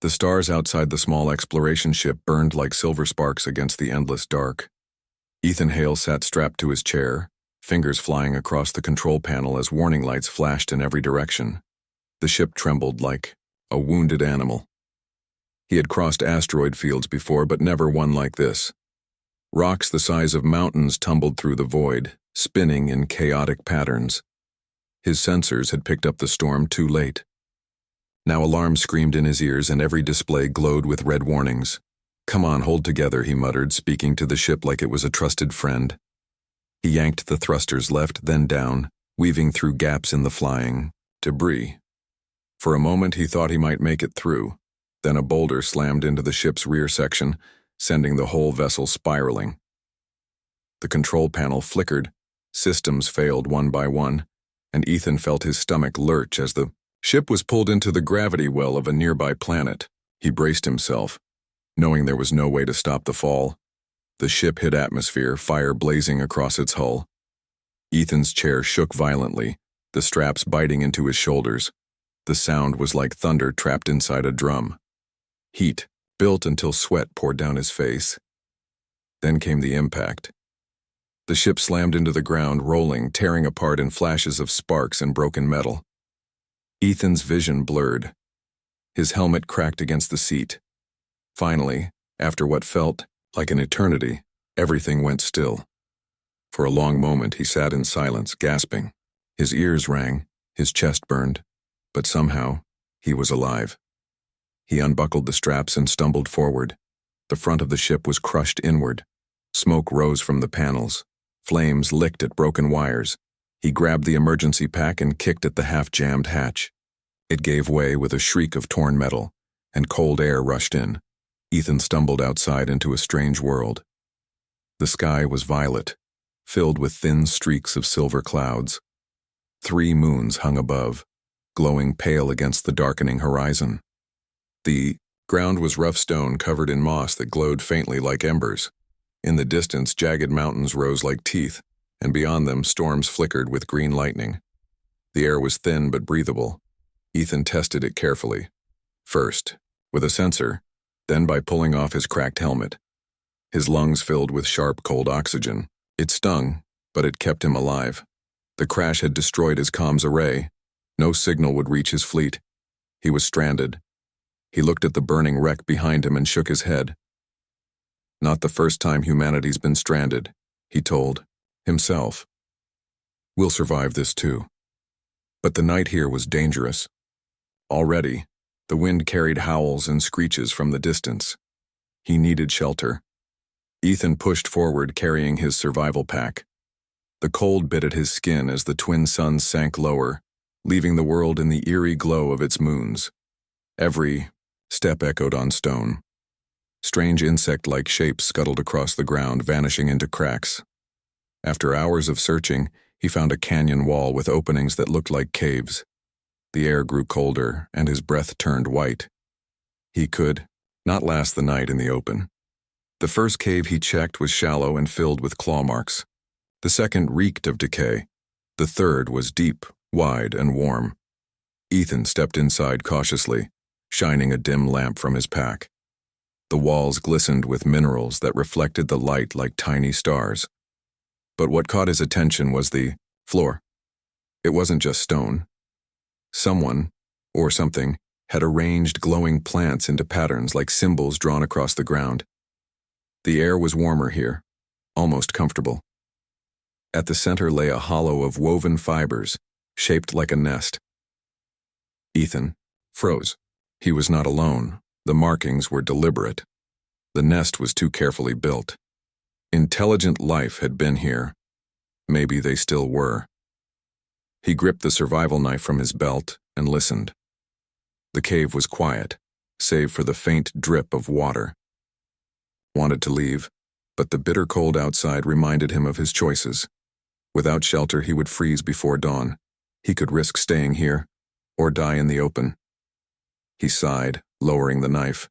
The stars outside the small exploration ship burned like silver sparks against the endless dark. Ethan Hale sat strapped to his chair, fingers flying across the control panel as warning lights flashed in every direction. The ship trembled like a wounded animal. He had crossed asteroid fields before, but never one like this. Rocks the size of mountains tumbled through the void, spinning in chaotic patterns. His sensors had picked up the storm too late. Now alarms screamed in his ears and every display glowed with red warnings. "Come on, hold together," he muttered, speaking to the ship like it was a trusted friend. He yanked the thrusters left, then down, weaving through gaps in the flying debris. For a moment he thought he might make it through. Then a boulder slammed into the ship's rear section, sending the whole vessel spiraling. The control panel flickered, systems failed one by one, and Ethan felt his stomach lurch as the ship was pulled into the gravity well of a nearby planet. He braced himself, knowing there was no way to stop the fall. The ship hit atmosphere, fire blazing across its hull. Ethan's chair shook violently, the straps biting into his shoulders. The sound was like thunder trapped inside a drum. Heat built until sweat poured down his face. Then came the impact. The ship slammed into the ground, rolling, tearing apart in flashes of sparks and broken metal. Ethan's vision blurred. His helmet cracked against the seat. Finally, after what felt like an eternity, everything went still. For a long moment he sat in silence, gasping. His ears rang, his chest burned, but somehow he was alive. He unbuckled the straps and stumbled forward. The front of the ship was crushed inward. Smoke rose from the panels. Flames licked at broken wires. He grabbed the emergency pack and kicked at the half-jammed hatch. It gave way with a shriek of torn metal, and cold air rushed in. Ethan stumbled outside into a strange world. The sky was violet, filled with thin streaks of silver clouds. 3 moons hung above, glowing pale against the darkening horizon. The ground was rough stone covered in moss that glowed faintly like embers. In the distance, jagged mountains rose like teeth, and beyond them storms flickered with green lightning. The air was thin but breathable. Ethan tested it carefully. First, with a sensor, then by pulling off his cracked helmet. His lungs filled with sharp, cold oxygen. It stung, but it kept him alive. The crash had destroyed his comms array. No signal would reach his fleet. He was stranded. He looked at the burning wreck behind him and shook his head. Not the first time humanity's been stranded, he told himself. We'll survive this too. But the night here was dangerous. Already, the wind carried howls and screeches from the distance. He needed shelter. Ethan pushed forward, carrying his survival pack. The cold bit at his skin as the twin suns sank lower, leaving the world in the eerie glow of its moons. Every step echoed on stone. Strange insect-like shapes scuttled across the ground, vanishing into cracks. After hours of searching, he found a canyon wall with openings that looked like caves. The air grew colder, and his breath turned white. He could not last the night in the open. The first cave he checked was shallow and filled with claw marks. The second reeked of decay. The third was deep, wide, and warm. Ethan stepped inside cautiously, shining a dim lamp from his pack. The walls glistened with minerals that reflected the light like tiny stars. But what caught his attention was the floor. It wasn't just stone. Someone, or something, had arranged glowing plants into patterns like symbols drawn across the ground. The air was warmer here, almost comfortable. At the center lay a hollow of woven fibers, shaped like a nest. Ethan froze. He was not alone. The markings were deliberate. The nest was too carefully built. Intelligent life had been here. Maybe they still were. He gripped the survival knife from his belt and listened. The cave was quiet, save for the faint drip of water. Wanted to leave, but the bitter cold outside reminded him of his choices. Without shelter, he would freeze before dawn. He could risk staying here, or die in the open. He sighed, lowering the knife.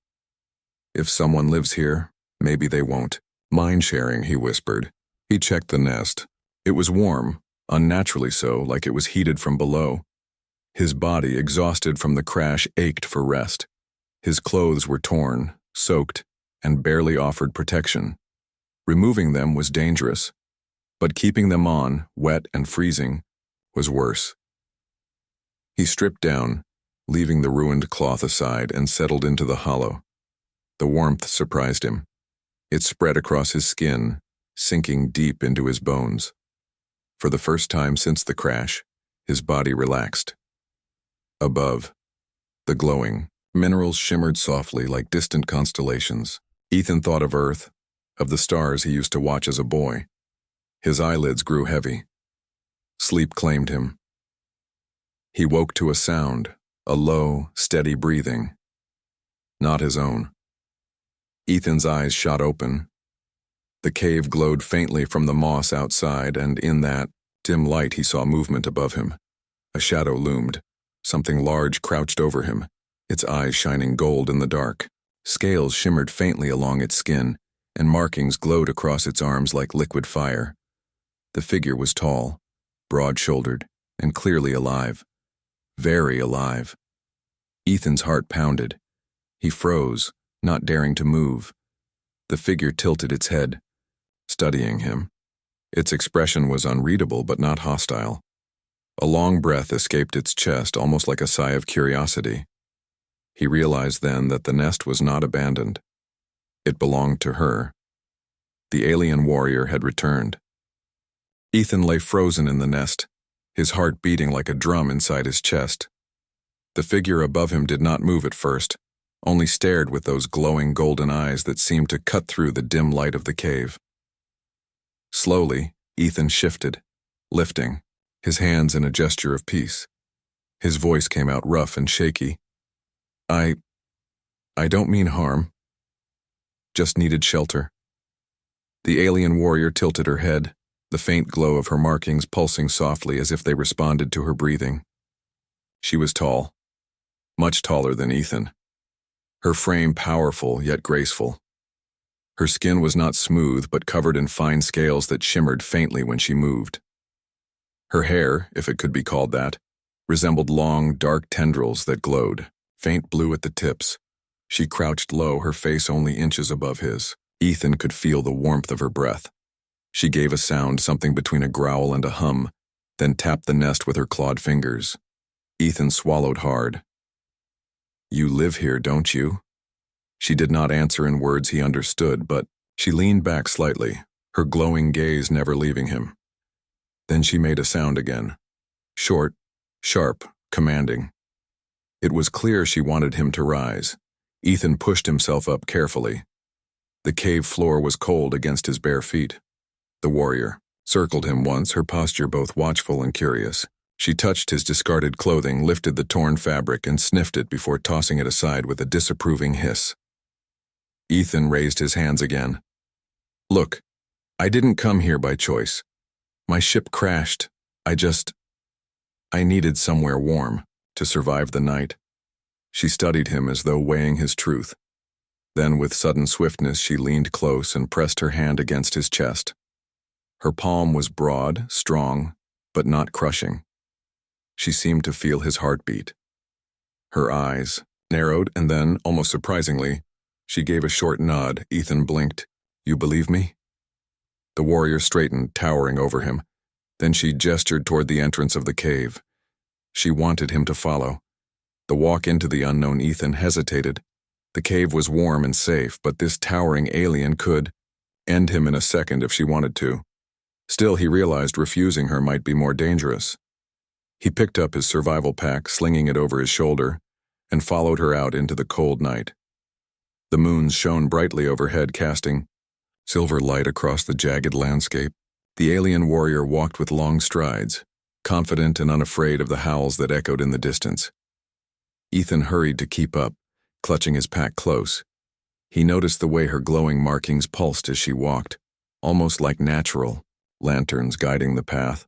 If someone lives here, maybe they won't. Mind sharing, he whispered. He checked the nest. It was warm, unnaturally so, like it was heated from below. His body, exhausted from the crash, ached for rest. His clothes were torn, soaked, and barely offered protection. Removing them was dangerous, but keeping them on, wet and freezing, was worse. He stripped down, leaving the ruined cloth aside, and settled into the hollow. The warmth surprised him. It spread across his skin, sinking deep into his bones. For the first time since the crash, his body relaxed. Above, the glowing minerals shimmered softly like distant constellations. Ethan thought of Earth, of the stars he used to watch as a boy. His eyelids grew heavy. Sleep claimed him. He woke to a sound, a low, steady breathing. Not his own. Ethan's eyes shot open. The cave glowed faintly from the moss outside, and in that dim light he saw movement above him. A shadow loomed. Something large crouched over him, its eyes shining gold in the dark. Scales shimmered faintly along its skin, and markings glowed across its arms like liquid fire. The figure was tall, broad-shouldered, and clearly alive. Very alive. Ethan's heart pounded. He froze, not daring to move. The figure tilted its head, studying him. Its expression was unreadable but not hostile. A long breath escaped its chest, almost like a sigh of curiosity. He realized then that the nest was not abandoned. It belonged to her. The alien warrior had returned. Ethan lay frozen in the nest, his heart beating like a drum inside his chest. The figure above him did not move at first, only stared with those glowing golden eyes that seemed to cut through the dim light of the cave. Slowly, Ethan shifted, lifting, his hands in a gesture of peace. His voice came out rough and shaky. I don't mean harm. Just needed shelter. The alien warrior tilted her head, the faint glow of her markings pulsing softly as if they responded to her breathing. She was tall, much taller than Ethan. Her frame powerful yet graceful. Her skin was not smooth but covered in fine scales that shimmered faintly when she moved. Her hair, if it could be called that, resembled long, dark tendrils that glowed, faint blue at the tips. She crouched low, her face only inches above his. Ethan could feel the warmth of her breath. She gave a sound, something between a growl and a hum, then tapped the nest with her clawed fingers. Ethan swallowed hard. "You live here, don't you?" She did not answer in words he understood, but she leaned back slightly, her glowing gaze never leaving him. Then she made a sound again. Short, sharp, commanding. It was clear she wanted him to rise. Ethan pushed himself up carefully. The cave floor was cold against his bare feet. The warrior circled him once, her posture both watchful and curious. She touched his discarded clothing, lifted the torn fabric, and sniffed it before tossing it aside with a disapproving hiss. Ethan raised his hands again. "Look, I didn't come here by choice. My ship crashed. I needed somewhere warm to survive the night." She studied him as though weighing his truth. Then with sudden swiftness she leaned close and pressed her hand against his chest. Her palm was broad, strong, but not crushing. She seemed to feel his heartbeat. Her eyes narrowed, and then, almost surprisingly, she gave a short nod. Ethan blinked. "You believe me?" The warrior straightened, towering over him. Then she gestured toward the entrance of the cave. She wanted him to follow. The walk into the unknown Ethan hesitated. The cave was warm and safe, but this towering alien could end him in a second if she wanted to. Still, he realized refusing her might be more dangerous. He picked up his survival pack, slinging it over his shoulder, and followed her out into the cold night. The moons shone brightly overhead, casting silver light across the jagged landscape. The alien warrior walked with long strides, confident and unafraid of the howls that echoed in the distance. Ethan hurried to keep up, clutching his pack close. He noticed the way her glowing markings pulsed as she walked, almost like natural, lanterns guiding the path.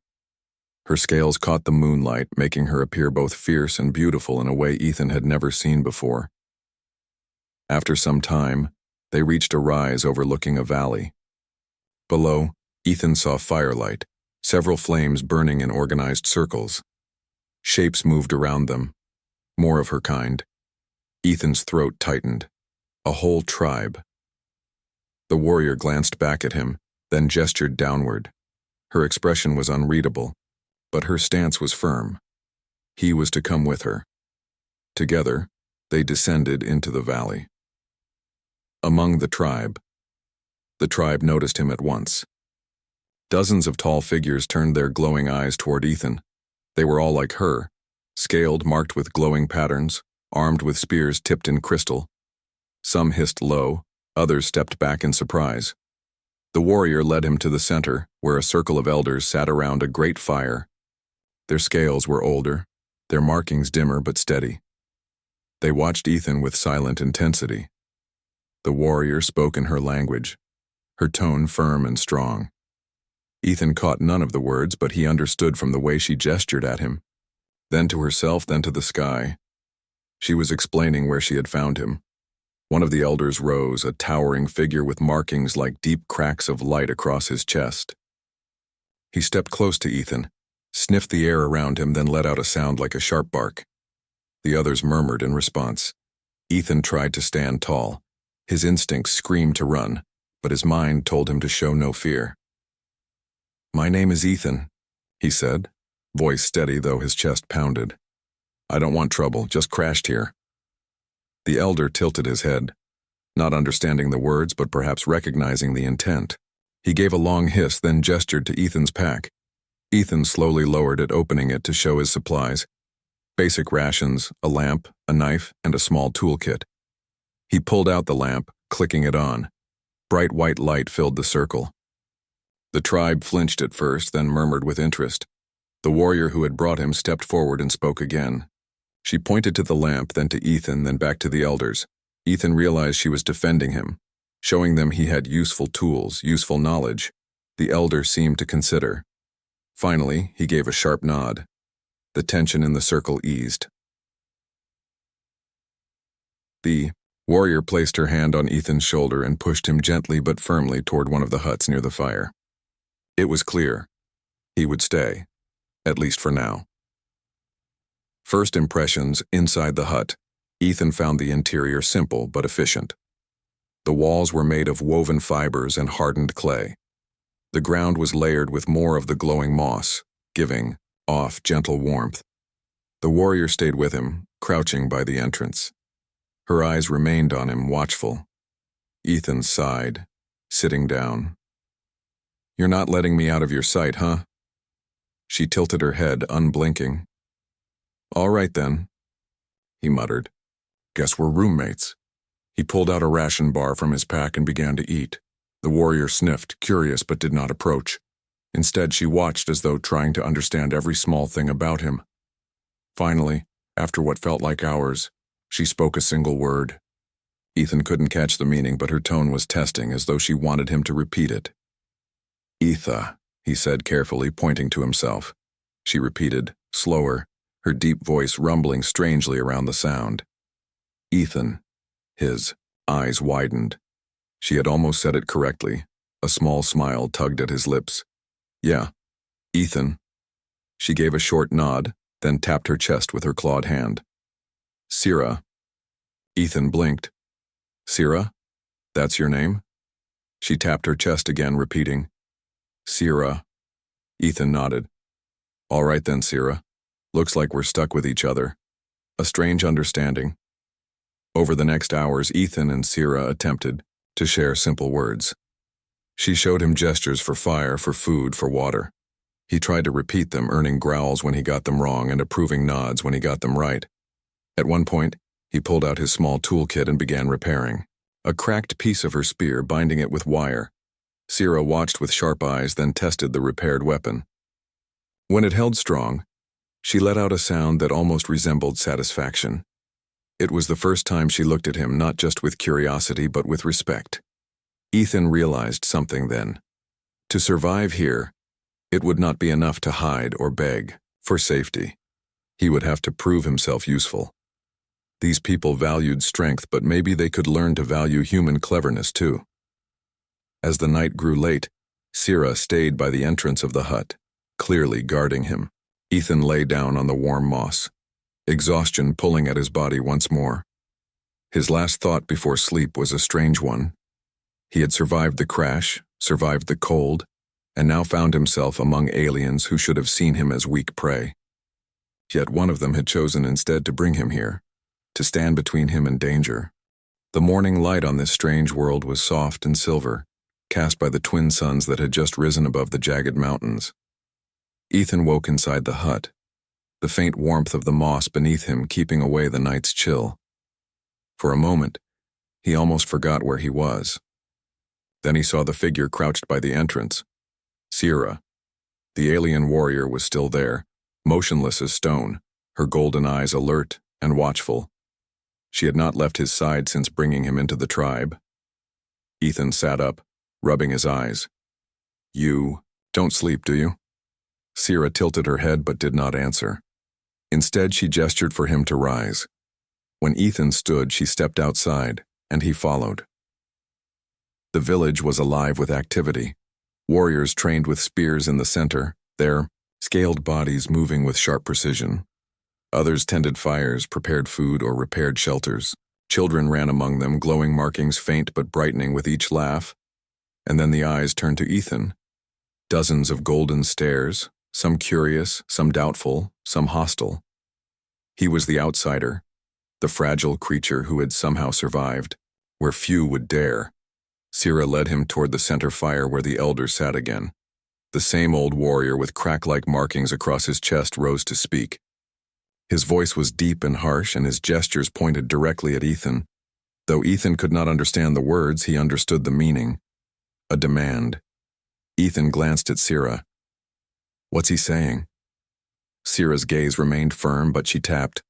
Her scales caught the moonlight, making her appear both fierce and beautiful in a way Ethan had never seen before. After some time, they reached a rise overlooking a valley. Below, Ethan saw firelight, several flames burning in organized circles. Shapes moved around them, more of her kind. Ethan's throat tightened. A whole tribe. The warrior glanced back at him, then gestured downward. Her expression was unreadable, but her stance was firm. He was to come with her. Together, they descended into the valley. Among the tribe noticed him at once. Dozens of tall figures turned their glowing eyes toward Ethan. They were all like her, scaled, marked with glowing patterns, armed with spears tipped in crystal. Some hissed low, others stepped back in surprise. The warrior led him to the center, where a circle of elders sat around a great fire. Their scales were older, their markings dimmer but steady. They watched Ethan with silent intensity. The warrior spoke in her language, her tone firm and strong. Ethan caught none of the words, but he understood from the way she gestured at him, then to herself, then to the sky. She was explaining where she had found him. One of the elders rose, a towering figure with markings like deep cracks of light across his chest. He stepped close to Ethan, sniffed the air around him, then let out a sound like a sharp bark. The others murmured in response. Ethan tried to stand tall. His instincts screamed to run, but his mind told him to show no fear. "My name is Ethan," he said, voice steady though his chest pounded. "I don't want trouble, just crashed here." The elder tilted his head, not understanding the words but perhaps recognizing the intent. He gave a long hiss, then gestured to Ethan's pack. Ethan slowly lowered it, opening it to show his supplies. Basic rations, a lamp, a knife, and a small toolkit. He pulled out the lamp, clicking it on. Bright white light filled the circle. The tribe flinched at first, then murmured with interest. The warrior who had brought him stepped forward and spoke again. She pointed to the lamp, then to Ethan, then back to the elders. Ethan realized she was defending him, showing them he had useful tools, useful knowledge. The elder seemed to consider. Finally, he gave a sharp nod. The tension in the circle eased. The warrior placed her hand on Ethan's shoulder and pushed him gently but firmly toward one of the huts near the fire. It was clear. He would stay, at least for now. First impressions inside the hut. Ethan found the interior simple but efficient. The walls were made of woven fibers and hardened clay. The ground was layered with more of the glowing moss, giving off gentle warmth. The warrior stayed with him, crouching by the entrance. Her eyes remained on him, watchful. Ethan sighed, sitting down. "You're not letting me out of your sight, huh?" She tilted her head, unblinking. "All right then," he muttered. "Guess we're roommates." He pulled out a ration bar from his pack and began to eat. The warrior sniffed, curious, but did not approach. Instead, she watched as though trying to understand every small thing about him. Finally, after what felt like hours, she spoke a single word. Ethan couldn't catch the meaning, but her tone was testing, as though she wanted him to repeat it. "Etha," he said carefully, pointing to himself. She repeated, slower, her deep voice rumbling strangely around the sound. "Ethan." His eyes widened. She had almost said it correctly. A small smile tugged at his lips. "Yeah, Ethan." She gave a short nod, then tapped her chest with her clawed hand. "Sira." Ethan blinked. "Sira? That's your name?" She tapped her chest again, repeating, "Sira." Ethan nodded. "All right then, Sira. Looks like we're stuck with each other." A strange understanding. Over the next hours, Ethan and Sira attempted to share simple words. She showed him gestures for fire, for food, for water. He tried to repeat them, earning growls when he got them wrong and approving nods when he got them right. At one point, he pulled out his small toolkit and began repairing. A cracked piece of her spear, binding it with wire. Sira watched with sharp eyes, then tested the repaired weapon. When it held strong, she let out a sound that almost resembled satisfaction. It was the first time she looked at him, not just with curiosity, but with respect. Ethan realized something then. To survive here, it would not be enough to hide or beg for safety. He would have to prove himself useful. These people valued strength, but maybe they could learn to value human cleverness too. As the night grew late, Sira stayed by the entrance of the hut, clearly guarding him. Ethan lay down on the warm moss, exhaustion pulling at his body once more. His last thought before sleep was a strange one. He had survived the crash, survived the cold, and now found himself among aliens who should have seen him as weak prey. Yet one of them had chosen instead to bring him here, to stand between him and danger. The morning light on this strange world was soft and silver, cast by the twin suns that had just risen above the jagged mountains. Ethan woke inside the hut, the faint warmth of the moss beneath him keeping away the night's chill. For a moment, he almost forgot where he was. Then he saw the figure crouched by the entrance. Sira. The alien warrior was still there, motionless as stone, her golden eyes alert and watchful. She had not left his side since bringing him into the tribe. Ethan sat up, rubbing his eyes. "You don't sleep, do you?" Sira tilted her head but did not answer. Instead, she gestured for him to rise. When Ethan stood, she stepped outside, and he followed. The village was alive with activity. Warriors trained with spears in the center, their scaled bodies moving with sharp precision. Others tended fires, prepared food, or repaired shelters. Children ran among them, glowing markings faint but brightening with each laugh. And then the eyes turned to Ethan. Dozens of golden stares, some curious, some doubtful, some hostile. He was the outsider, the fragile creature who had somehow survived, where few would dare. Sira led him toward the center fire where the elder sat again. The same old warrior with crack-like markings across his chest rose to speak. His voice was deep and harsh, and his gestures pointed directly at Ethan. Though Ethan could not understand the words, he understood the meaning. A demand. Ethan glanced at Sira. "What's he saying?" Sira's gaze remained firm, but she tapped.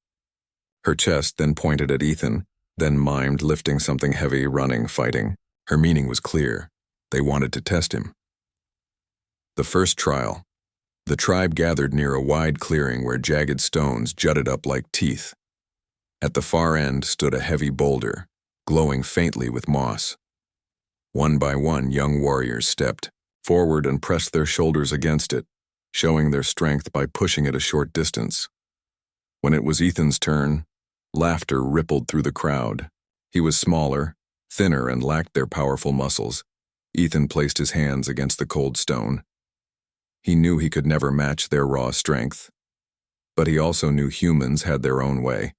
Her chest then pointed at Ethan, then mimed, lifting something heavy, running, fighting. Her meaning was clear. They wanted to test him. The first trial. The tribe gathered near a wide clearing where jagged stones jutted up like teeth. At the far end stood a heavy boulder, glowing faintly with moss. One by one, young warriors stepped forward and pressed their shoulders against it, showing their strength by pushing it a short distance. When it was Ethan's turn, laughter rippled through the crowd. He was smaller, thinner, and lacked their powerful muscles. Ethan placed his hands against the cold stone. He knew he could never match their raw strength, but he also knew humans had their own way.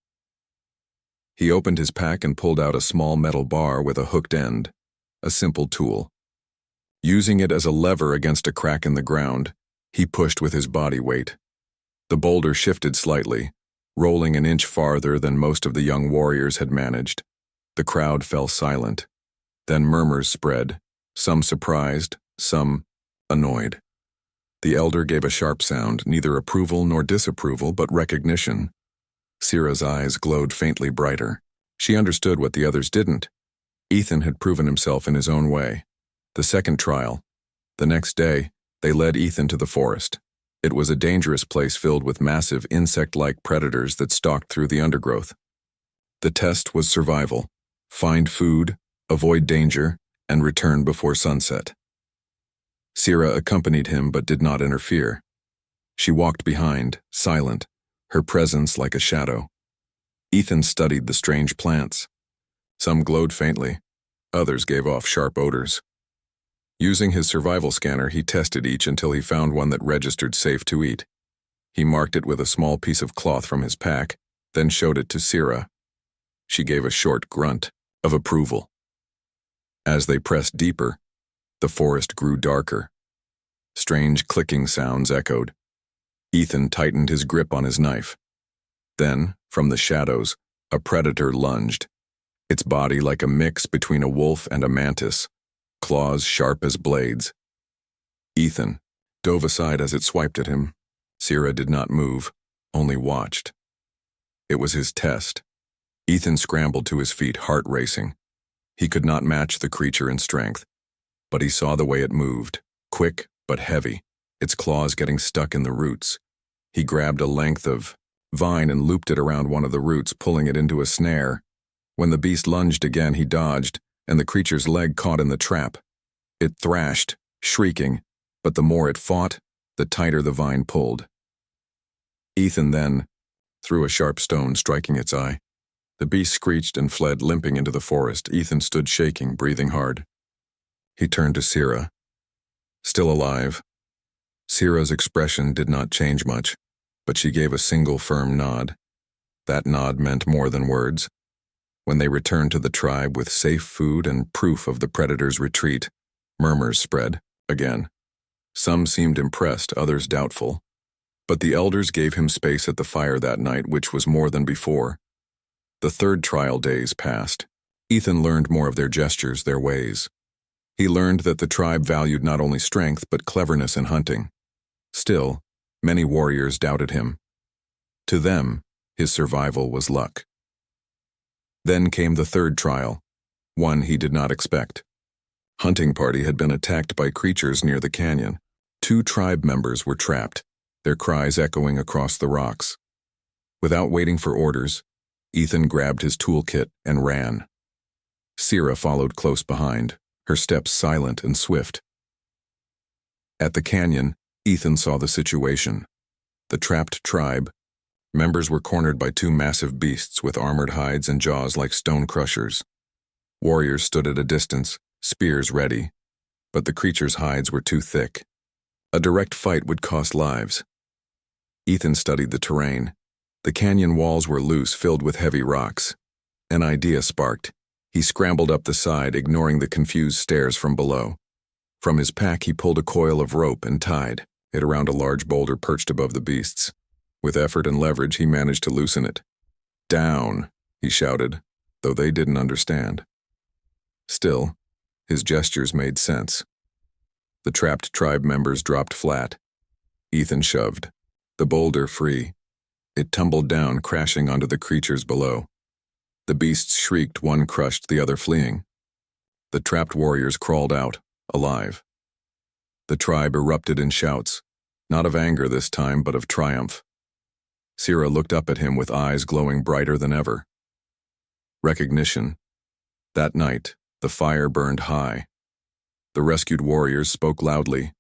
He opened his pack and pulled out a small metal bar with a hooked end, a simple tool. Using it as a lever against a crack in the ground, he pushed with his body weight. The boulder shifted slightly, rolling an inch farther than most of the young warriors had managed. The crowd fell silent. Then murmurs spread, some surprised, some annoyed. The elder gave a sharp sound, neither approval nor disapproval, but recognition. Sira's eyes glowed faintly brighter. She understood what the others didn't. Ethan had proven himself in his own way. The second trial. The next day, they led Ethan to the forest. It was a dangerous place filled with massive insect-like predators that stalked through the undergrowth. The test was survival. Find food, avoid danger, and return before sunset. Sira accompanied him but did not interfere. She walked behind, silent, her presence like a shadow. Ethan studied the strange plants. Some glowed faintly, others gave off sharp odors. Using his survival scanner, he tested each until he found one that registered safe to eat. He marked it with a small piece of cloth from his pack, then showed it to Sira. She gave a short grunt of approval. As they pressed deeper, the forest grew darker. Strange clicking sounds echoed. Ethan tightened his grip on his knife. Then, from the shadows, a predator lunged, its body like a mix between a wolf and a mantis, claws sharp as blades. Ethan dove aside as it swiped at him. Sira did not move, only watched. It was his test. Ethan scrambled to his feet, heart racing. He could not match the creature in strength, but he saw the way it moved, quick but heavy, its claws getting stuck in the roots. He grabbed a length of vine and looped it around one of the roots, pulling it into a snare. When the beast lunged again, he dodged, and the creature's leg caught in the trap. It thrashed, shrieking, but the more it fought, the tighter the vine pulled. Ethan then threw a sharp stone, striking its eye. The beast screeched and fled, limping into the forest. Ethan stood shaking, breathing hard. He turned to Sira. Still alive. Sira's expression did not change much, but she gave a single firm nod. That nod meant more than words. When they returned to the tribe with safe food and proof of the predator's retreat, murmurs spread, again. Some seemed impressed, others doubtful. But the elders gave him space at the fire that night, which was more than before. The third trial days passed. Ethan learned more of their gestures, their ways. He learned that the tribe valued not only strength but cleverness in hunting. Still, many warriors doubted him. To them, his survival was luck. Then came the third trial, one he did not expect. Hunting party had been attacked by creatures near the canyon. 2 tribe members were trapped, their cries echoing across the rocks. Without waiting for orders, Ethan grabbed his toolkit and ran. Sira followed close behind, her steps silent and swift. At the canyon, Ethan saw the situation. The trapped tribe. Members were cornered by 2 massive beasts with armored hides and jaws like stone crushers. Warriors stood at a distance, spears ready, but the creatures' hides were too thick. A direct fight would cost lives. Ethan studied the terrain. The canyon walls were loose, filled with heavy rocks. An idea sparked. He scrambled up the side, ignoring the confused stares from below. From his pack, he pulled a coil of rope and tied it around a large boulder perched above the beasts. With effort and leverage, he managed to loosen it. "Down," he shouted, though they didn't understand. Still, his gestures made sense. The trapped tribe members dropped flat. Ethan shoved the boulder free. It tumbled down, crashing onto the creatures below. The beasts shrieked, one crushed, the other fleeing. The trapped warriors crawled out, alive. The tribe erupted in shouts, not of anger this time, but of triumph. Sira looked up at him with eyes glowing brighter than ever. Recognition. That night, the fire burned high. The rescued warriors spoke loudly,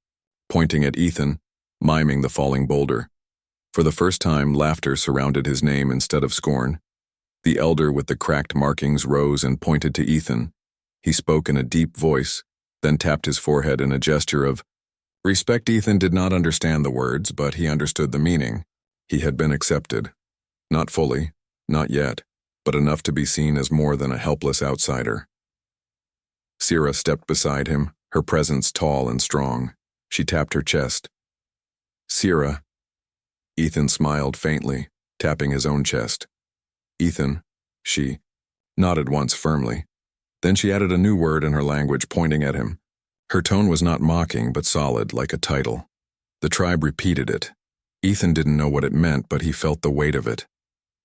pointing at Ethan, miming the falling boulder. For the first time, laughter surrounded his name instead of scorn. The elder with the cracked markings rose and pointed to Ethan. He spoke in a deep voice, then tapped his forehead in a gesture of respect. Ethan did not understand the words, but he understood the meaning. He had been accepted. Not fully, not yet, but enough to be seen as more than a helpless outsider. Sira stepped beside him, her presence tall and strong. She tapped her chest. "Sira." Ethan smiled faintly, tapping his own chest. "Ethan," she nodded once firmly. Then she added a new word in her language, pointing at him. Her tone was not mocking, but solid, like a title. The tribe repeated it. Ethan didn't know what it meant, but he felt the weight of it.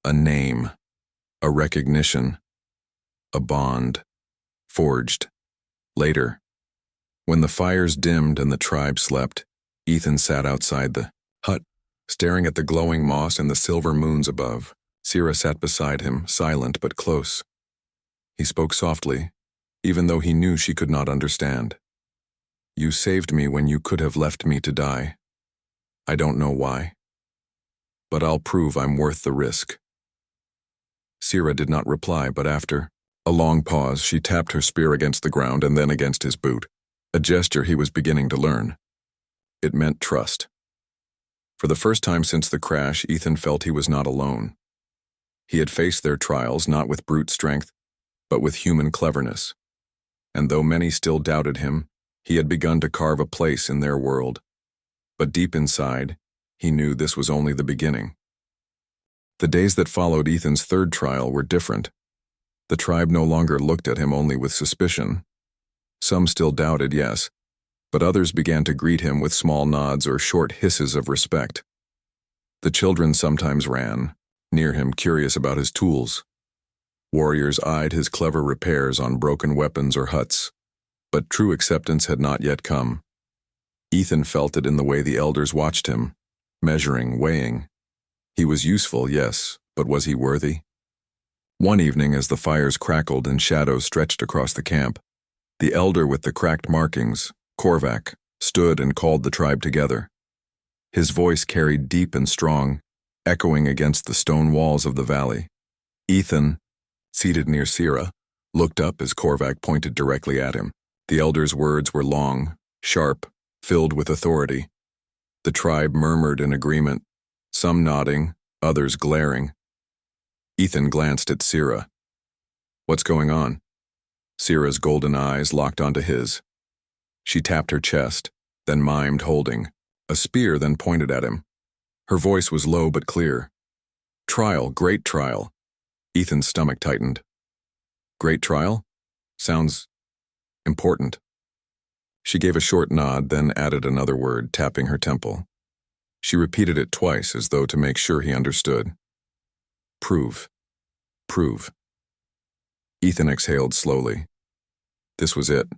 A name. A recognition. A bond. Forged. Later, when the fires dimmed and the tribe slept, Ethan sat outside the hut, staring at the glowing moss and the silver moons above. Sira sat beside him, silent but close. He spoke softly, even though he knew she could not understand. "You saved me when you could have left me to die. I don't know why. But I'll prove I'm worth the risk." Sira did not reply, but after a long pause, she tapped her spear against the ground and then against his boot, a gesture he was beginning to learn. It meant trust. For the first time since the crash, Ethan felt he was not alone. He had faced their trials not with brute strength, but with human cleverness. And though many still doubted him, he had begun to carve a place in their world. But deep inside, he knew this was only the beginning. The days that followed Ethan's third trial were different. The tribe no longer looked at him only with suspicion. Some still doubted, yes, but others began to greet him with small nods or short hisses of respect. The children sometimes ran, near him, curious about his tools. Warriors eyed his clever repairs on broken weapons or huts, but true acceptance had not yet come. Ethan felt it in the way the elders watched him, measuring, weighing. He was useful, yes, but was he worthy? One evening, as the fires crackled and shadows stretched across the camp, the elder with the cracked markings, Korvac, stood and called the tribe together. His voice carried deep and strong, echoing against the stone walls of the valley. "Ethan, seated near Sira, looked up as Korvac pointed directly at him. The elder's words were long, sharp, filled with authority. The tribe murmured in agreement, some nodding, others glaring. Ethan glanced at Sira. "What's going on?" Sira's golden eyes locked onto his. She tapped her chest, then mimed holding. A spear then pointed at him. Her voice was low but clear. "Trial, great trial." Ethan's stomach tightened. "Great trial? Sounds important." She gave a short nod, then added another word, tapping her temple. She repeated it twice as though to make sure he understood. "Prove. Prove." Ethan exhaled slowly. This was it.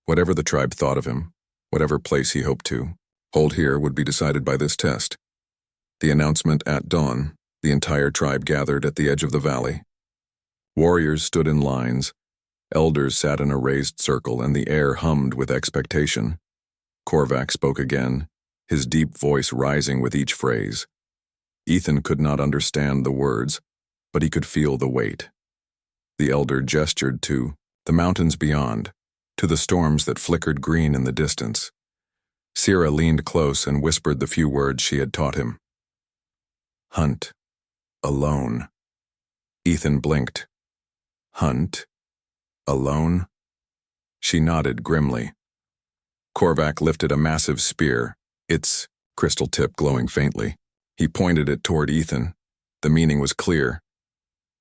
Whatever the tribe thought of him, whatever place he hoped to hold here would be decided by this test. The announcement at dawn, the entire tribe gathered at the edge of the valley. Warriors stood in lines, elders sat in a raised circle, and the air hummed with expectation. Korvac spoke again, his deep voice rising with each phrase. Ethan could not understand the words, but he could feel the weight. The elder gestured to the mountains beyond, to the storms that flickered green in the distance. Sira leaned close and whispered the few words she had taught him. "Hunt. Alone." Ethan blinked. "Hunt. Alone?" She nodded grimly. Korvac lifted a massive spear, its crystal tip glowing faintly. He pointed it toward Ethan. The meaning was clear.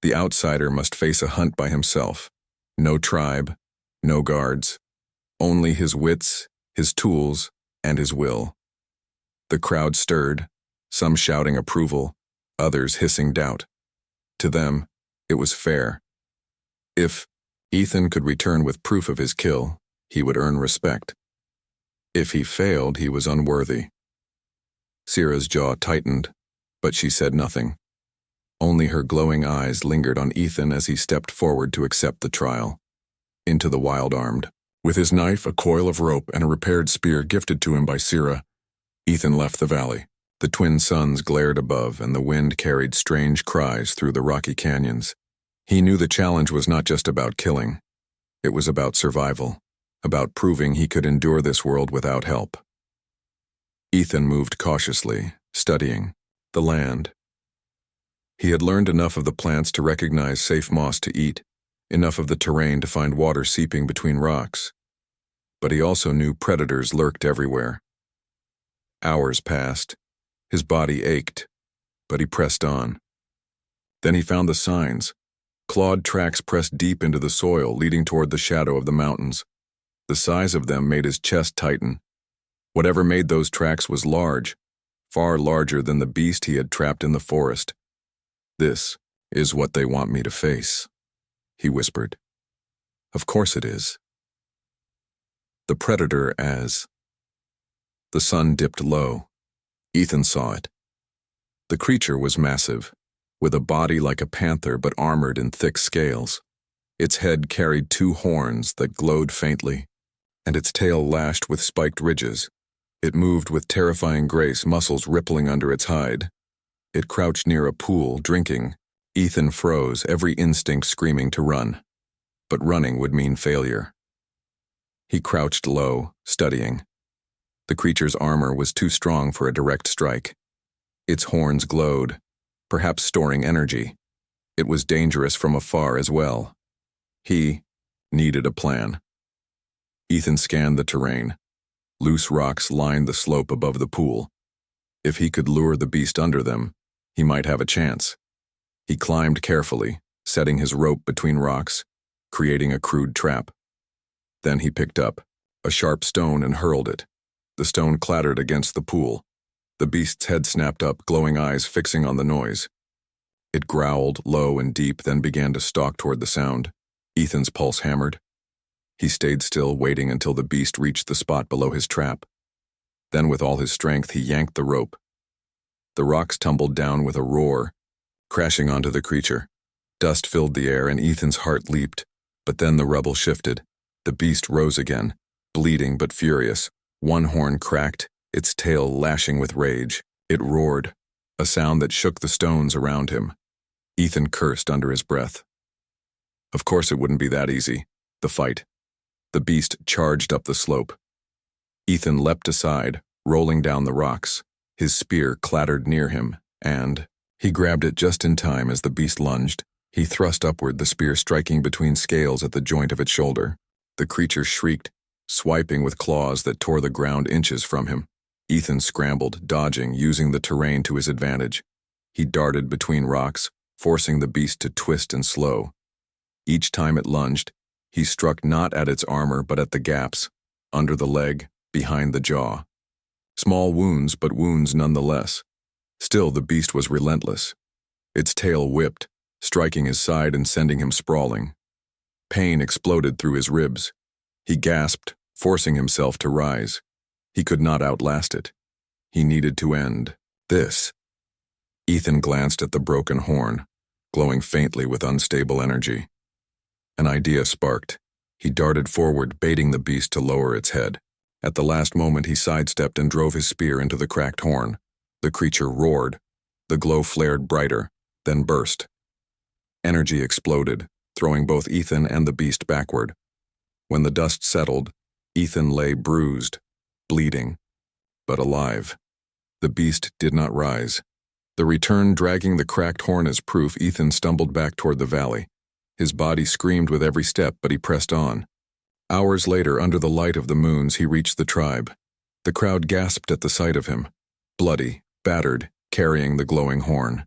The outsider must face a hunt by himself. No tribe, no guards. Only his wits, his tools, and his will. The crowd stirred, some shouting approval, others hissing doubt. To them, it was fair. If Ethan could return with proof of his kill, he would earn respect. If he failed, he was unworthy. Sira's jaw tightened, but she said nothing. Only her glowing eyes lingered on Ethan as he stepped forward to accept the trial. Into the wild-armed. With his knife, a coil of rope, and a repaired spear gifted to him by Sira, Ethan left the valley. The twin suns glared above, and the wind carried strange cries through the rocky canyons. He knew the challenge was not just about killing. It was about survival, about proving he could endure this world without help. Ethan moved cautiously, studying the land. He had learned enough of the plants to recognize safe moss to eat, enough of the terrain to find water seeping between rocks. But he also knew predators lurked everywhere. Hours passed. His body ached, but he pressed on. Then he found the signs. Clawed tracks pressed deep into the soil, leading toward the shadow of the mountains. The size of them made his chest tighten. Whatever made those tracks was large, far larger than the beast he had trapped in the forest. "This is what they want me to face," he whispered. "Of course it is." The predator as. The sun dipped low. Ethan saw it. The creature was massive, with a body like a panther but armored in thick scales. Its head carried 2 horns that glowed faintly, and its tail lashed with spiked ridges. It moved with terrifying grace, muscles rippling under its hide. It crouched near a pool, drinking. Ethan froze, every instinct screaming to run. But running would mean failure. He crouched low, studying. The creature's armor was too strong for a direct strike. Its horns glowed, perhaps storing energy. It was dangerous from afar as well. He needed a plan. Ethan scanned the terrain. Loose rocks lined the slope above the pool. If he could lure the beast under them, he might have a chance. He climbed carefully, setting his rope between rocks, creating a crude trap. Then he picked up a sharp stone and hurled it. The stone clattered against the pool. The beast's head snapped up, glowing eyes fixing on the noise. It growled low and deep, then began to stalk toward the sound. Ethan's pulse hammered. He stayed still, waiting until the beast reached the spot below his trap. Then with all his strength, he yanked the rope. The rocks tumbled down with a roar, crashing onto the creature. Dust filled the air and Ethan's heart leaped. But then the rubble shifted. The beast rose again, bleeding but furious. One horn cracked, its tail lashing with rage. It roared, a sound that shook the stones around him. Ethan cursed under his breath. Of course it wouldn't be that easy. The fight. The beast charged up the slope. Ethan leapt aside, rolling down the rocks. His spear clattered near him, and he grabbed it just in time as the beast lunged. He thrust upward, the spear striking between scales at the joint of its shoulder. The creature shrieked, swiping with claws that tore the ground inches from him. Ethan scrambled, dodging, using the terrain to his advantage. He darted between rocks, forcing the beast to twist and slow. Each time it lunged, he struck not at its armor but at the gaps, under the leg, behind the jaw. Small wounds, but wounds nonetheless. Still, the beast was relentless. Its tail whipped, striking his side and sending him sprawling. Pain exploded through his ribs. He gasped, forcing himself to rise. He could not outlast it. He needed to end this. Ethan glanced at the broken horn, glowing faintly with unstable energy. An idea sparked. He darted forward, baiting the beast to lower its head. At the last moment, he sidestepped and drove his spear into the cracked horn. The creature roared. The glow flared brighter, then burst. Energy exploded, throwing both Ethan and the beast backward. When the dust settled, Ethan lay bruised, bleeding, but alive. The beast did not rise. The return dragging the cracked horn as proof, Ethan stumbled back toward the valley. His body screamed with every step, but he pressed on. Hours later, under the light of the moons, he reached the tribe. The crowd gasped at the sight of him, bloody, battered, carrying the glowing horn.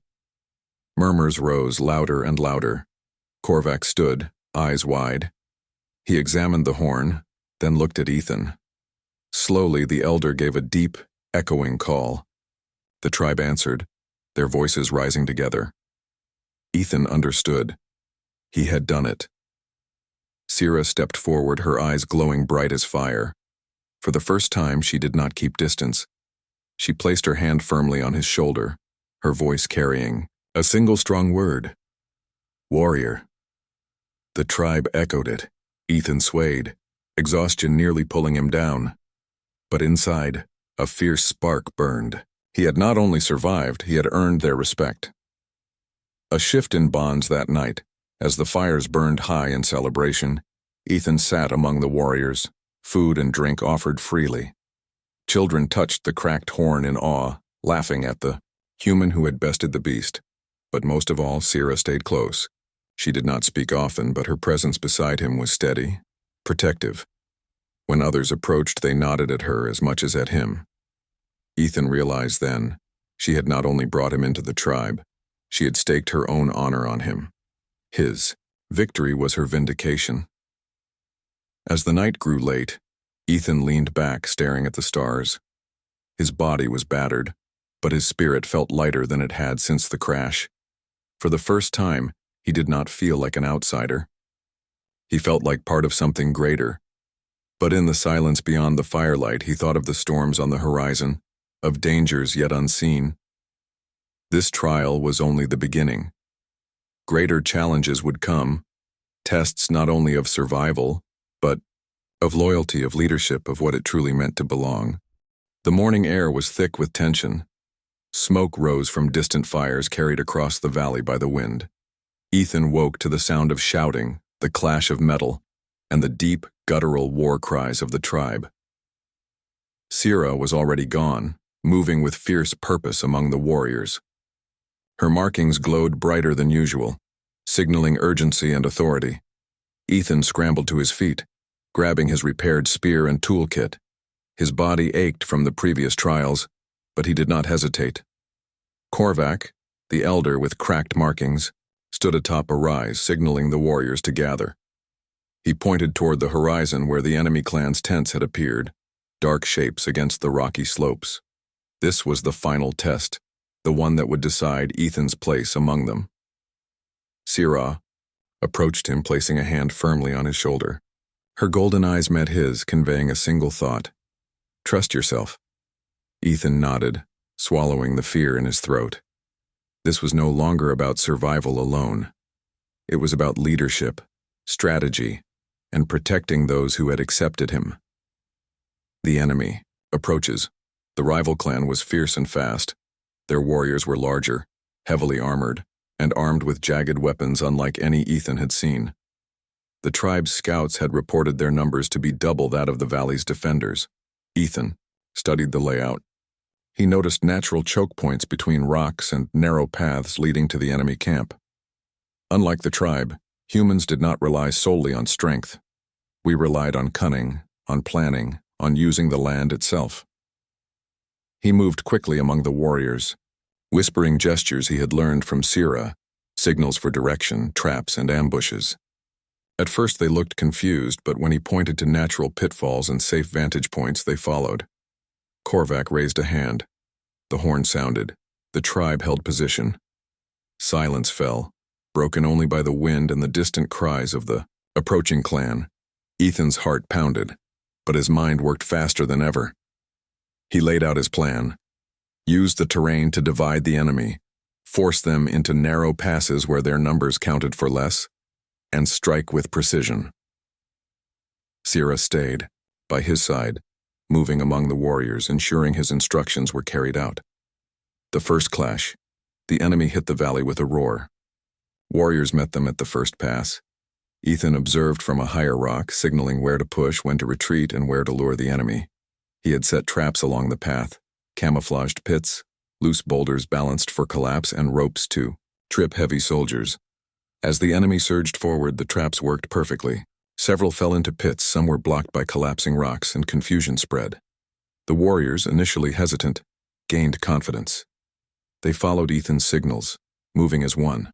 Murmurs rose louder and louder. Korvac stood, eyes wide. He examined the horn, then looked at Ethan. Slowly, the elder gave a deep, echoing call. The tribe answered, their voices rising together. Ethan understood. He had done it. Sira stepped forward, her eyes glowing bright as fire. For the first time, she did not keep distance. She placed her hand firmly on his shoulder, her voice carrying a single strong word. Warrior. The tribe echoed it. Ethan swayed, exhaustion nearly pulling him down. But inside, a fierce spark burned. He had not only survived, he had earned their respect. A shift in bonds that night. As the fires burned high in celebration, Ethan sat among the warriors, food and drink offered freely. Children touched the cracked horn in awe, laughing at the human who had bested the beast. But most of all, Sira stayed close. She did not speak often, but her presence beside him was steady, protective. When others approached, they nodded at her as much as at him. Ethan realized then, she had not only brought him into the tribe, she had staked her own honor on him. His victory was her vindication. As the night grew late, Ethan leaned back, staring at the stars. His body was battered, but his spirit felt lighter than it had since the crash. For the first time, he did not feel like an outsider. He felt like part of something greater. But in the silence beyond the firelight, he thought of the storms on the horizon, of dangers yet unseen. This trial was only the beginning. Greater challenges would come, tests not only of survival, but of loyalty, of leadership, of what it truly meant to belong. The morning air was thick with tension. Smoke rose from distant fires carried across the valley by the wind. Ethan woke to the sound of shouting, the clash of metal, and the deep, guttural war cries of the tribe. Sira was already gone, moving with fierce purpose among the warriors. Her markings glowed brighter than usual, signaling urgency and authority. Ethan scrambled to his feet, grabbing his repaired spear and toolkit. His body ached from the previous trials, but he did not hesitate. Korvac, the elder with cracked markings, stood atop a rise, signaling the warriors to gather. He pointed toward the horizon where the enemy clan's tents had appeared, dark shapes against the rocky slopes. This was the final test, the one that would decide Ethan's place among them. Sira approached him, placing a hand firmly on his shoulder. Her golden eyes met his, conveying a single thought. Trust yourself. Ethan nodded, swallowing the fear in his throat. This was no longer about survival alone. It was about leadership, strategy, and protecting those who had accepted him. The enemy approaches. The rival clan was fierce and fast. Their warriors were larger, heavily armored, and armed with jagged weapons unlike any Ethan had seen. The tribe's scouts had reported their numbers to be double that of the valley's defenders. Ethan studied the layout. He noticed natural choke points between rocks and narrow paths leading to the enemy camp. Unlike the tribe, humans did not rely solely on strength. We relied on cunning, on planning, on using the land itself. He moved quickly among the warriors, whispering gestures he had learned from Sira, signals for direction, traps, and ambushes. At first they looked confused, but when he pointed to natural pitfalls and safe vantage points, they followed. Korvac raised a hand. The horn sounded. The tribe held position. Silence fell, broken only by the wind and the distant cries of the approaching clan. Ethan's heart pounded, but his mind worked faster than ever. He laid out his plan. Use the terrain to divide the enemy, force them into narrow passes where their numbers counted for less, and strike with precision. Sira stayed, by his side, moving among the warriors, ensuring his instructions were carried out. The first clash, the enemy hit the valley with a roar. Warriors met them at the first pass. Ethan observed from a higher rock, signaling where to push, when to retreat, and where to lure the enemy. He had set traps along the path, camouflaged pits, loose boulders balanced for collapse, and ropes to trip heavy soldiers. As the enemy surged forward, the traps worked perfectly. Several fell into pits, some were blocked by collapsing rocks, and confusion spread. The warriors, initially hesitant, gained confidence. They followed Ethan's signals, moving as one.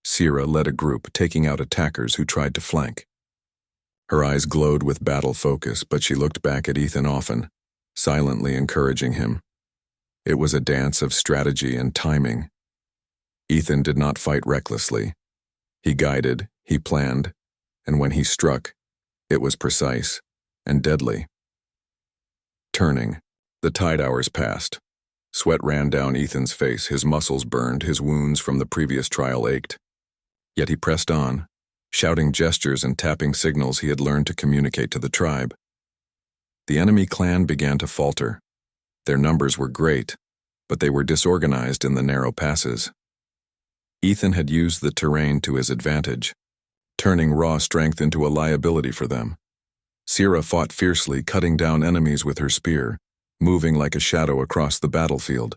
Sira led a group, taking out attackers who tried to flank. Her eyes glowed with battle focus, but she looked back at Ethan often, silently encouraging him. It was a dance of strategy and timing. Ethan did not fight recklessly. He guided, he planned, and when he struck, it was precise and deadly. Turning, the tide hours passed. Sweat ran down Ethan's face, his muscles burned, his wounds from the previous trial ached. Yet he pressed on, shouting gestures and tapping signals he had learned to communicate to the tribe. The enemy clan began to falter. Their numbers were great, but they were disorganized in the narrow passes. Ethan had used the terrain to his advantage, turning raw strength into a liability for them. Sira fought fiercely, cutting down enemies with her spear, moving like a shadow across the battlefield.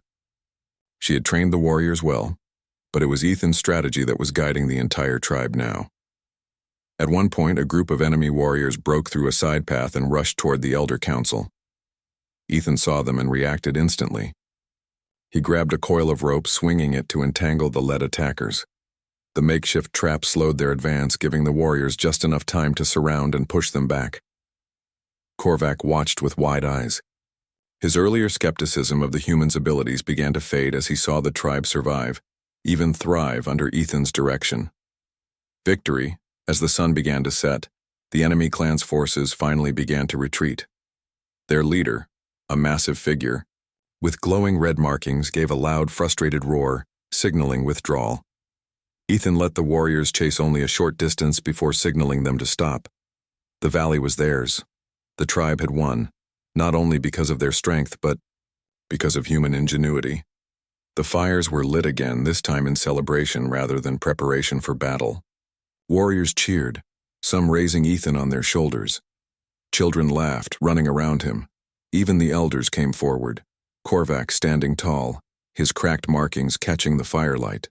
She had trained the warriors well, but it was Ethan's strategy that was guiding the entire tribe now. At one point, a group of enemy warriors broke through a side path and rushed toward the Elder Council. Ethan saw them and reacted instantly. He grabbed a coil of rope, swinging it to entangle the led attackers. The makeshift trap slowed their advance, giving the warriors just enough time to surround and push them back. Korvac watched with wide eyes. His earlier skepticism of the humans' abilities began to fade as he saw the tribe survive, even thrive under Ethan's direction. Victory, as the sun began to set, the enemy clan's forces finally began to retreat. Their leader, a massive figure, with glowing red markings, gave a loud, frustrated roar, signaling withdrawal. Ethan let the warriors chase only a short distance before signaling them to stop. The valley was theirs. The tribe had won, not only because of their strength, but because of human ingenuity. The fires were lit again, this time in celebration rather than preparation for battle. Warriors cheered, some raising Ethan on their shoulders. Children laughed, running around him. Even the elders came forward, Korvac standing tall, his cracked markings catching the firelight.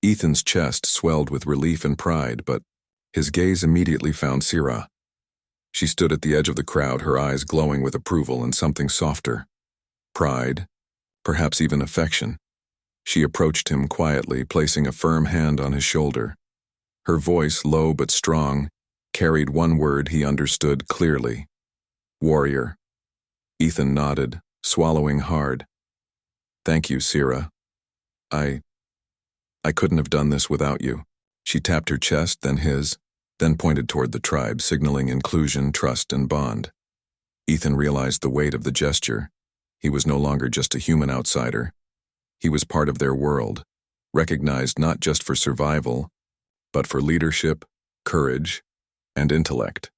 Ethan's chest swelled with relief and pride, but his gaze immediately found Sira. She stood at the edge of the crowd, her eyes glowing with approval and something softer. Pride, perhaps even affection. She approached him quietly, placing a firm hand on his shoulder. Her voice, low but strong, carried one word he understood clearly. Warrior. Ethan nodded, swallowing hard. Thank you, Sira. I couldn't have done this without you. She tapped her chest, then his, then pointed toward the tribe, signaling inclusion, trust, and bond. Ethan realized the weight of the gesture. He was no longer just a human outsider. He was part of their world, recognized not just for survival, but for leadership, courage, and intellect.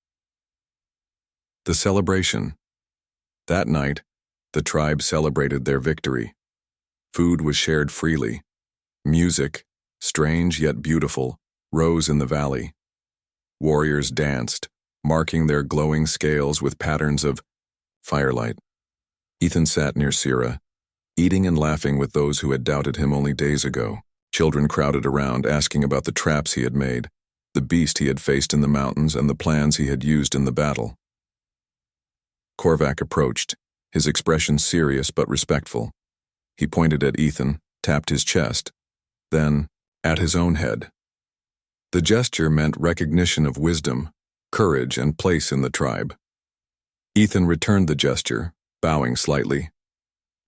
The celebration. That night, the tribe celebrated their victory. Food was shared freely. Music, strange yet beautiful, rose in the valley. Warriors danced, marking their glowing scales with patterns of firelight. Ethan sat near Sira, eating and laughing with those who had doubted him only days ago. Children crowded around, asking about the traps he had made, the beast he had faced in the mountains, and the plans he had used in the battle. Korvac approached, his expression serious but respectful. He pointed at Ethan, tapped his chest, then at his own head. The gesture meant recognition of wisdom, courage, and place in the tribe. Ethan returned the gesture, bowing slightly.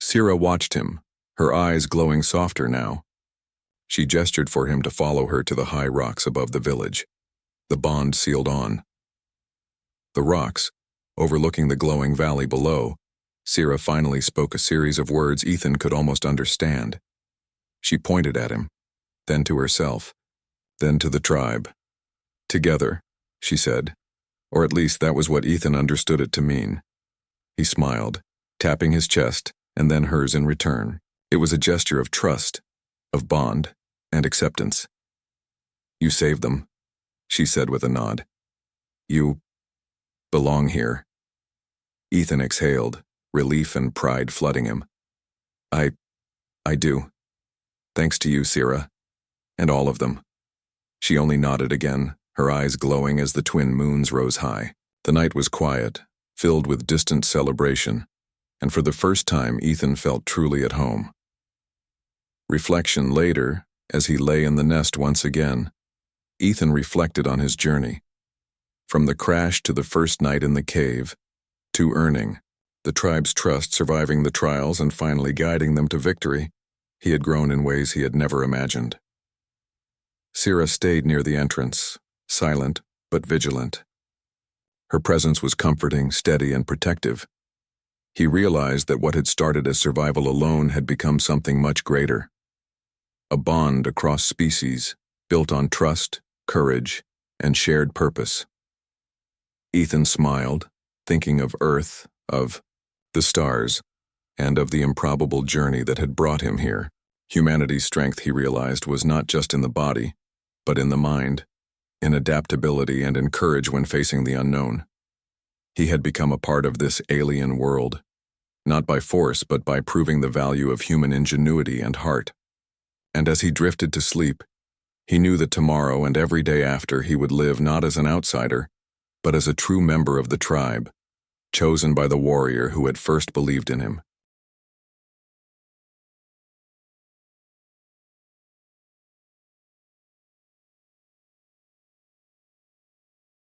Sira watched him, her eyes glowing softer now. She gestured for him to follow her to the high rocks above the village. The bond sealed on. The rocks, overlooking the glowing valley below, Sira finally spoke a series of words Ethan could almost understand. She pointed at him, then to herself, then to the tribe. Together, she said, or at least that was what Ethan understood it to mean. He smiled, tapping his chest, and then hers in return. It was a gesture of trust, of bond, and acceptance. "You saved them," she said with a nod. "You belong here." Ethan exhaled, relief and pride flooding him. I do. Thanks to you, Sira. And all of them." She only nodded again, her eyes glowing as the twin moons rose high. The night was quiet, filled with distant celebration, and for the first time Ethan felt truly at home. Reflection later, as he lay in the nest once again, Ethan reflected on his journey. From the crash to the first night in the cave, to earning the tribe's trust, surviving the trials, and finally guiding them to victory, he had grown in ways he had never imagined. Sira stayed near the entrance, silent but vigilant. Her presence was comforting, steady, and protective. He realized that what had started as survival alone had become something much greater. A bond across species, built on trust, courage, and shared purpose. Ethan smiled, thinking of Earth, of the stars, and of the improbable journey that had brought him here. Humanity's strength, he realized, was not just in the body, but in the mind, in adaptability and in courage when facing the unknown. He had become a part of this alien world, not by force but by proving the value of human ingenuity and heart. And as he drifted to sleep, he knew that tomorrow and every day after he would live not as an outsider, but as a true member of the tribe, chosen by the warrior who had first believed in him.